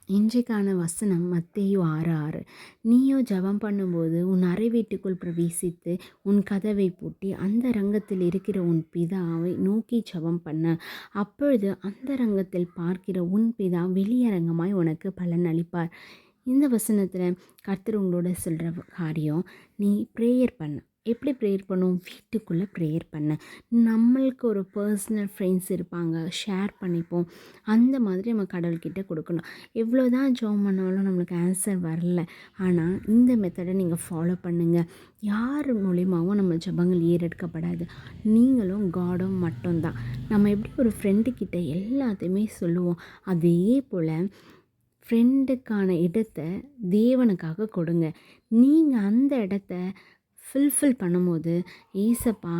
இன்றைக்கான வசனம் மத்தேயு 6:6. நீயோ ஜெபம் பண்ணும்போது உன் அறை வீட்டுக்குள் பிரவேசித்து உன் கதவை பூட்டி அந்த ரங்கத்தில் இருக்கிற உன் பிதாவை நோக்கி ஜெபம் பண்ண. அப்பொழுது அந்த ரங்கத்தில் பார்க்கிற உன் பிதா வெளியரங்கமாய் உனக்கு பலன் அளிப்பார். இந்த வசனத்தில் கர்த்தர் உங்களோட சொல்கிற காரியம், நீ ப்ரேயர் பண்ண. எப்படி ப்ரேயர் பண்ணும்? வீட்டுக்குள்ளே ப்ரேயர் பண்ண. நம்மளுக்கு ஒரு பர்சனல் ஃப்ரெண்ட்ஸ் இருப்பாங்க, ஷேர் பண்ணிப்போம். அந்த மாதிரி நம்ம கடவுள்கிட்ட கொடுக்கணும். எவ்வளோ தான் ஜெபம் பண்ணாலும் நம்மளுக்கு ஆன்சர் வரல, ஆனால் இந்த மெத்தடை நீங்கள் ஃபாலோ பண்ணுங்கள். யார் மூலியமாகவும் நம்ம ஜெபங்கள் ஏறெடுக்கப்படாது. நீங்களும் காடும் மட்டும்தான். நம்ம எப்படி ஒரு ஃப்ரெண்டுக்கிட்ட எல்லாத்தையுமே சொல்லுவோம், அதே போல் ஃப்ரெண்டுக்கான இடத்த தேவனுக்காக கொடுங்க. நீங்கள் அந்த இடத்த ஃபில்ஃபில் பண்ணும்போது ஏசப்பா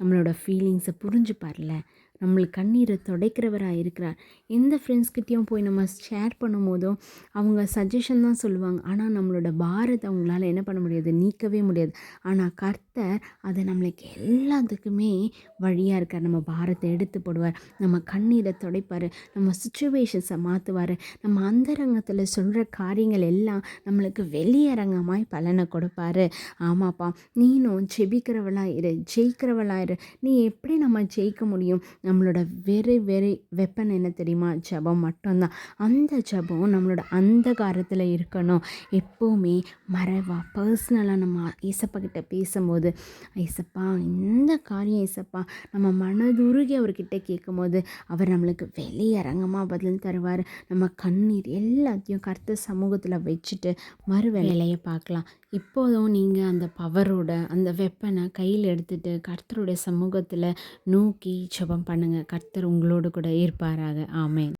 நம்மளோட ஃபீலிங்ஸை புரிஞ்சுப்பார்ல, நம்மளுக்கு கண்ணீரை துடைக்கிறவராக இருக்கிறார். எந்த ஃப்ரெண்ட்ஸ்கிட்டையும் போய் நம்ம ஷேர் பண்ணும் போதும் அவங்க சஜஷன் தான் சொல்லுவாங்க, ஆனால் நம்மளோட பாரத்தை அவங்களால என்ன பண்ண முடியாது, நீக்கவே முடியாது. ஆனால் கர்த்தர் அதை நம்மளுக்கு எல்லாத்துக்குமே வழியாக இருக்கார். நம்ம பாரத்தை எடுத்து போடுவார், நம்ம கண்ணீரை துடைப்பார், நம்ம சுச்சுவேஷன்ஸை மாற்றுவார். நம்ம அந்தரங்கத்தில் சொல்கிற காரியங்கள் எல்லாம் நம்மளுக்கு வெளியரங்கமாய் பலனை கொடுப்பார். ஆமாப்பா, நீனும் ஜெபிக்கிறவளாயிரு, ஜெயிக்கிறவளாயிரு. நீ எப்படி நம்ம ஜெயிக்க முடியும்? நம்மளோட வெரி வெப்பன் என்ன தெரியுமா? ஜெபம் மட்டும்தான். அந்த ஜெபம் நம்மளோட அந்தகாரத்தில் இருக்கணும். எப்போவுமே மறைவா பர்சனலாக நம்ம ஏசப்பா கிட்ட பேசும்போது, ஏசப்பா இந்த காரியம் ஏசப்பா நம்ம மனதுருகி அவர்கிட்ட கேட்கும்போது அவர் நம்மளுக்கு வெளியரங்கமாக பதில் தருவார். நம்ம கண்ணீர் எல்லாத்தையும் கர்த்தர் சமூகத்தில் வச்சுட்டு மறு வேலையை பார்க்கலாம். இப்போதும் நீங்கள் அந்த பவரோட அந்த வெப்பனை கையில் எடுத்துகிட்டு கர்த்தருடைய சமூகத்தில் நோக்கி ஜெபம் பண்ணுங்கள். கர்த்தர் உங்களோடு கூட இருப்பாராக. ஆமென்.